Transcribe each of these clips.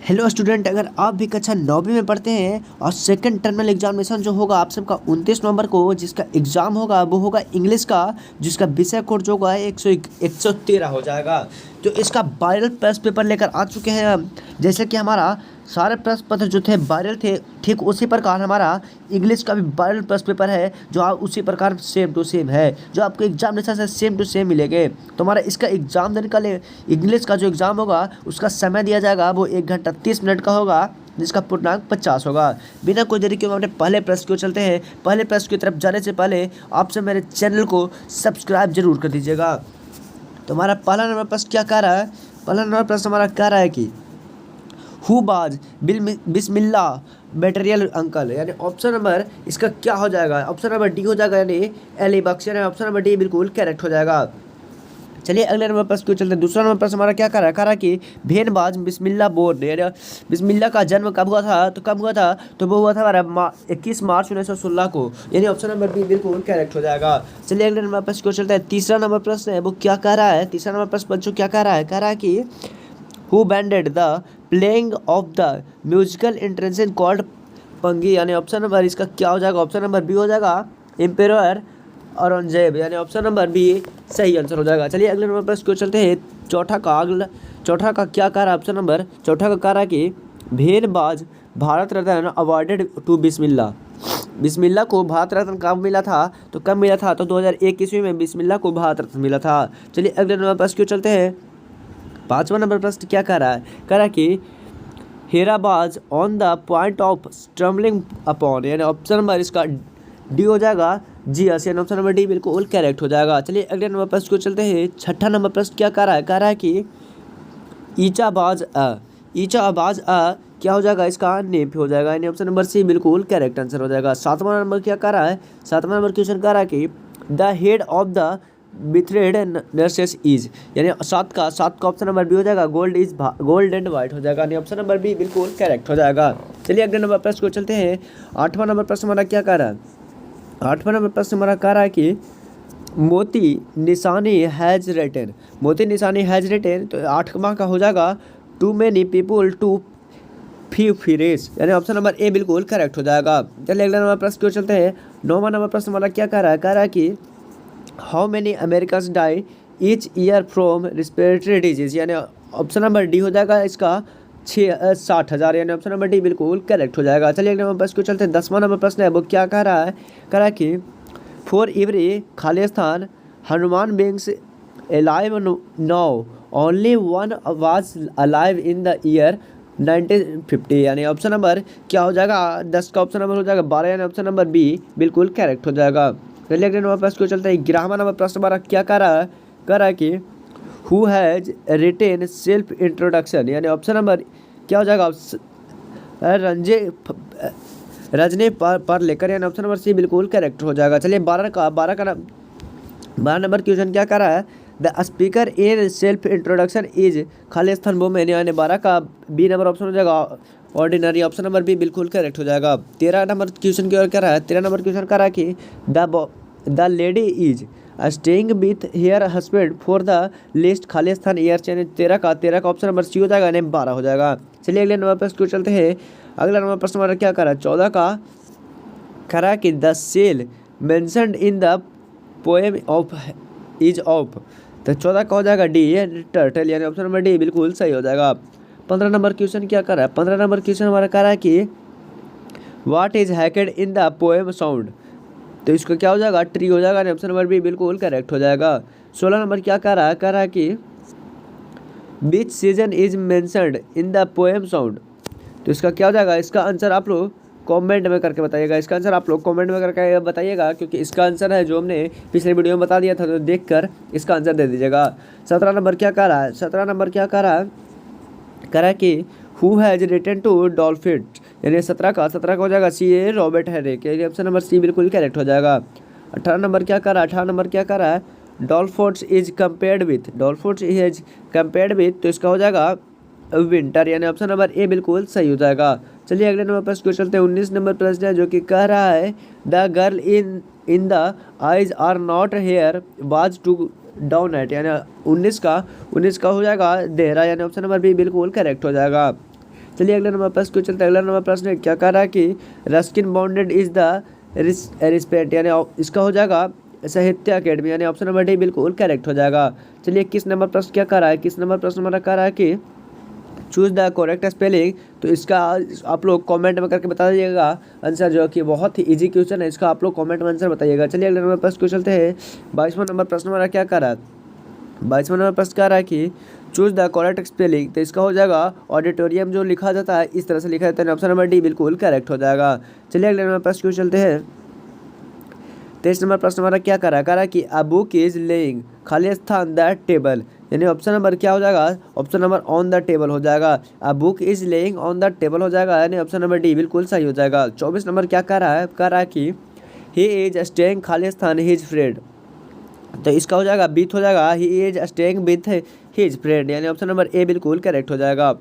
Hello student, अगर आप भी कक्षा 9वीं में पढ़ते हैं और सेकंड टर्मिनल एग्जामिनेशन जो होगा आप सबका 29 नवंबर को जिसका एग्ज़ाम होगा वो होगा इंग्लिश का, जिसका विषय कोड जो होगा 113 हो जाएगा। तो इसका वायरल प्रश्न पेपर लेकर आ चुके हैं हम। जैसे कि हमारा सारे प्रश्न पत्र जो थे वायरल थे, ठीक उसी प्रकार हमारा इंग्लिश का भी वायरल प्रश्न पेपर है जो आप उसी प्रकार सेम टू सेम है, जो आपको एग्जामिनेशन से सेम टू सेम मिलेंगे। तो हमारा इसका एग्ज़ाम देने का इंग्लिश का जो एग्ज़ाम होगा उसका समय दिया जाएगा, वो 1 घंटा 30 मिनट का होगा, जिसका पूर्णांक 50 होगा। बिना कोई देरी के हम अपने पहले प्रश्न को चलते हैं। पहले प्रश्न की तरफ जाने से पहले आपसे मेरे चैनल को सब्सक्राइब जरूर कर दीजिएगा। तो हमारा पहला नंबर प्रश्न क्या कह रहा है? पहला नंबर प्रश्न हमारा कह रहा है कि हु बाज बिस्मिल्ला मटेरियल अंकल, यानी ऑप्शन नंबर इसका क्या हो जाएगा? ऑप्शन नंबर डी हो जाएगा, यानी एली बक्स, यानी ऑप्शन नंबर डी बिल्कुल करेक्ट हो जाएगा। चलिए अगले नंबर प्रश्न क्यों चलते हैं। दूसरा नंबर प्रश्न हमारा क्या कर रहा है? कह रहा है कि भेनबाज बिस्मिल्ला बोर्न, यानी बिस्मिल्ला का जन्म कब हुआ था? तो कब हुआ था? तो वो हुआ था हमारा 21 मार्च 1916 को, यानी ऑप्शन नंबर बी बिल्कुल करेक्ट हो जाएगा। चलिए अगले नंबर प्रश्न क्यों चलते हैं। तीसरा नंबर प्रश्न है वो क्या कह रहा है? तीसरा नंबर प्रश्न बच्चों क्या कह रहा है? कह रहा है कि who banded the playing of the musical instrument called pungi, यानी ऑप्शन नंबर इसका क्या हो जाएगा? ऑप्शन नंबर बी हो जाएगा एम्पेरर औरंगजेब, यानी ऑप्शन नंबर बी सही आंसर हो जाएगा। चलिए अगले नंबर पर क्यों चलते हैं। चौथा का क्या कह रहा है? ऑप्शन नंबर चौथा का कह रहा है कि भेनबाज भारत रत्न अवार्डेड टू बिस्मिल्ला। बिस्मिल्ला को भारत रत्न कब मिला था? तो कब मिला था? तो 2001 ईस्वी में बिस्मिल्ला को भारत रत्न मिला था। चलिए अगले नंबर पर क्यों चलते हैं। पाँचवा नंबर प्रश्न क्या कह रहा है? कह रहा है कि हेराबाज on the point of stumbling upon, यानी ऑप्शन नंबर इसका डी हो जाएगा जी एस, यानी ऑप्शन नंबर डी बिल्कुल करेक्ट हो जाएगा। चलिए अगले नंबर प्रश्न को चलते हैं। छठा नंबर प्रश्न क्या कह रहा है? कह रहा है कि ईचाबाज क्या हो जाएगा? इसका नेप हो जाएगा, यानी ऑप्शन नंबर सी बिल्कुल करेक्ट आंसर हो जाएगा। सातवां नंबर क्या कह रहा है? सातवां नंबर क्वेश्चन कह रहा है कि द हेड ऑफ द बिथरेड नर्सेस इज, यानी सात का ऑप्शन नंबर बी हो जाएगा गोल्ड एंड वाइट हो जाएगा, यानी ऑप्शन नंबर बी बिल्कुल करेक्ट हो जाएगा। चलिए अगले नंबर प्रश्न को चलते हैं। आठवां नंबर प्रश्न हमारा क्या कह रहा है? आठवां नंबर प्रश्न हमारा कह रहा है कि मोती निशानी हैज रिटन, मोती निशानी हैज रिटन, तो आठवां का हो जाएगा too many people too few फिरेस, यानी ऑप्शन नंबर ए बिल्कुल करेक्ट हो जाएगा। चलिए अगले नंबर प्रश्न को चलते हैं। नौवां नंबर प्रश्न हमारा क्या कह रहा है? कह रहा है कि how many Americans die each year from respiratory disease, यानी ऑप्शन नंबर डी हो जाएगा इसका 60,000, यानी ऑप्शन नंबर डी बिल्कुल करेक्ट हो जाएगा। चलिए अगले नंबर प्रश्न को चलते हैं। 10वां नंबर प्रश्न है वो क्या कह रहा है? कह रहा है कि for every Khalistan Hanuman beings alive now only one was alive in the year 1950, यानी ऑप्शन नंबर क्या हो जाएगा? 10 का ऑप्शन नंबर हो जाएगा 12, यानी ऑप्शन नंबर बी बिल्कुल करेक्ट हो जाएगा। चलिए अगले नंबर प्रश्न को चलते हैं। 11वां नंबर प्रश्न हमारा क्या कह रहा है? कह रहा है कि who has retain self introduction, यानी ऑप्शन नंबर क्या हो जाएगा? रजनी पर लेकर, यानी ऑप्शन नंबर सी बिल्कुल करेक्ट हो जाएगा। चलिए 12 नंबर क्वेश्चन क्या कर रहा है? The speaker in self introduction is Khalistan women, यानी 12 का बी नंबर ऑप्शन हो जाएगा ऑर्डिनरी, ऑप्शन नंबर बी बिल्कुल करेक्ट हो जाएगा। 13 नंबर क्वेश्चन की ओर क्या रहा है? 13 नंबर क्वेश्चन कर रहा है कि the lady is staying with her husband for the last खालिस्तान ईयर्स, यानी 13 का ऑप्शन नंबर सी हो जाएगा, यानी 12 हो जाएगा। चलिए अगले नंबर प्रश्न को चलते हैं। अगला नंबर प्रश्न हमारा क्या कर रहा है? 14 का कह रहा है कि the cell mentioned in the poem of is of, तो 14 का हो जाएगा डी टर्टल, यानी ऑप्शन नंबर डी बिल्कुल सही हो जाएगा। 15 नंबर क्वेश्चन क्या कर रहा है? 15 नंबर क्वेश्चन हमारा कह रहा है कि what is hacked in the poem sound, तो इसका क्या हो जाएगा? ट्री हो जाएगा, ऑप्शन नंबर बी बिल्कुल करेक्ट हो जाएगा। 16 नंबर क्या कह रहा है? कह रहा है कि beach season is mentioned in the poem sound, तो इसका क्या हो जाएगा? इसका आंसर आप लोग कमेंट में करके बताइएगा। इसका आंसर आप लोग कमेंट में करके बताइएगा, क्योंकि इसका आंसर है जो हमने पिछले वीडियो में बता दिया था, तो देखकर इसका आंसर दे दीजिएगा। 17 नंबर क्या कह रहा है? 17 नंबर क्या कह रहा है? कह रहा है कि who has written to dolphin, यानी 17 का हो जाएगा सी ए रॉबर्ट हैरिक, यानी ऑप्शन नंबर सी बिल्कुल करेक्ट हो जाएगा। 18 नंबर क्या कर रहा है? 18 नंबर क्या कर रहा है? डॉल्फोर्स इज कंपेयर्ड विथ, तो इसका हो जाएगा विंटर, यानी ऑप्शन नंबर ए बिल्कुल सही हो जाएगा। चलिए अगले नंबर प्रश्न को चलते हैं। 19 नंबर प्रश्न है जो कि कह रहा है the girl in the eyes are not hair was to down at, यानी 19 का हो जाएगा देहरा, यानी ऑप्शन नंबर बी बिल्कुल करेक्ट हो जाएगा। चलिए अगले नंबर प्रश्न को चलते हैं। अगला नंबर प्रश्न है क्या कह रहा है कि Ruskin bounded is the respect, यानी इसका हो जाएगा साहित्य अकेडमी, यानी ऑप्शन नंबर डी बिल्कुल करेक्ट हो जाएगा। चलिए किस नंबर प्रश्न क्या कह रहा है, किस नंबर प्रश्न हमारा कह रहा है कि चूज द करेक्ट स्पेलिंग। तो इसका आप लोग कमेंट में करके बता दीजिएगा आंसर, जो कि बहुत ही इजी क्वेश्चन है, इसका आप लोग कमेंट में आंसर बताइएगा। चलिए अगले नंबर प्रश्न को चलते हैं। 22वां नंबर प्रश्न हमारा क्या कह रहा है, 22वां नंबर प्रश्न कह रहा है कि चूज द करेक्ट स्पेलिंग। तो इसका हो जाएगा ऑडिटोरियम, जो लिखा जाता है इस तरह से लिखा जाता है, ऑप्शन नंबर डी बिल्कुल करेक्ट हो जाएगा। चलिए अगले नंबर प्रश्न को चलते हैं। 23 नंबर प्रश्न हमारा क्या कह रहा है कि अ बुक इज लेइंग खाली स्थान द टेबल, यानी ऑप्शन नंबर क्या हो जाएगा, option number on the table हो जाएगा। A book is laying on the table हो जाएगा, यानी ऑप्शन नंबर डी बिल्कुल सही हो जाएगा। 24 नंबर क्या कह रहा है कि ही इज स्टेइंग खाली स्थान हिज फ्रेंड। तो इसका हो जाएगा बीथ हो जाएगा, he is staying with his friend, यानी ऑप्शन नंबर ए बिल्कुल करेक्ट हो जाएगा।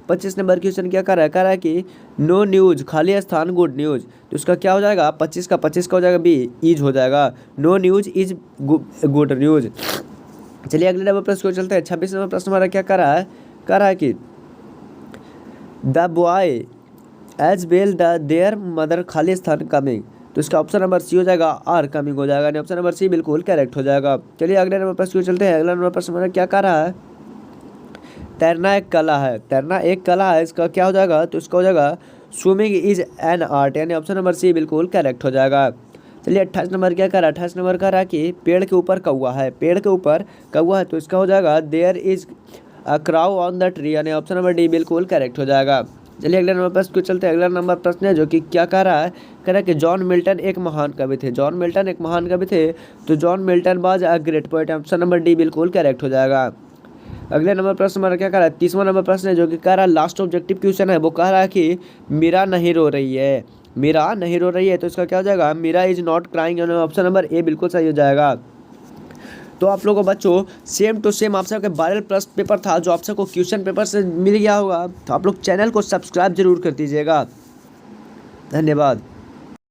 25 नंबर क्वेश्चन क्या कर रहा है कि नो न्यूज खाली स्थान गुड न्यूज। तो इसका क्या हो जाएगा, 25 का हो जाएगा बी इज हो जाएगा, no news is good news. चलिए अगले नंबर प्रश्न को चलते हैं। 26 नंबर प्रश्न हमारा क्या कर रहा है कि the boy as well the their mother खाली स्थान कमिंग। तो इसका ऑप्शन नंबर सी हो जाएगा, आर कमिंग हो जाएगा, यानी ऑप्शन नंबर सी बिल्कुल करेक्ट हो जाएगा। चलिए अगले नंबर प्रश्न को चलते हैं। अगला नंबर प्रश्न हमारा क्या कर रहा है, तैरना एक कला है, तैरना एक कला है, इसका क्या हो जाएगा, तो इसका हो जाएगा स्विमिंग इज एन आर्ट, यानी ऑप्शन नंबर सी बिल्कुल करेक्ट हो जाएगा। चलिए 28 नंबर क्या कर रहा है, 28 नंबर कह रहा है कि पेड़ के ऊपर कौवा है, पेड़ के ऊपर कौवा है। तो इसका हो जाएगा there is a crow on the tree, यानी ऑप्शन नंबर डी बिल्कुल करेक्ट हो जाएगा। चलिए अगले नंबर प्रश्न को चलते हैं। अगला नंबर प्रश्न है जो कि क्या कह रहा है कि जॉन मिल्टन एक महान कवि थे, जॉन मिल्टन एक महान कवि थे। तो John Milton was a great poet, option number D बिल्कुल करेक्ट हो जाएगा। अगले नंबर प्रश्न हमारा क्या कह रहा है, 30वां नंबर प्रश्न है जो कि कह रहा है लास्ट ऑब्जेक्टिव क्वेश्चन है, वो कह रहा है कि मीरा नहीं रो रही है, मीरा नहीं रो रही है। तो इसका क्या हो जाएगा, Meera is not crying, option number A बिल्कुल सही हो जाएगा। तो आप लोगों को बच्चों सेम टू सेम आप सबके वायरल प्रश्न पेपर था जो आप सबको क्वेश्चन पेपर से मिल गया होगा। तो आप लोग चैनल को सब्सक्राइब जरूर कर दीजिएगा। धन्यवाद।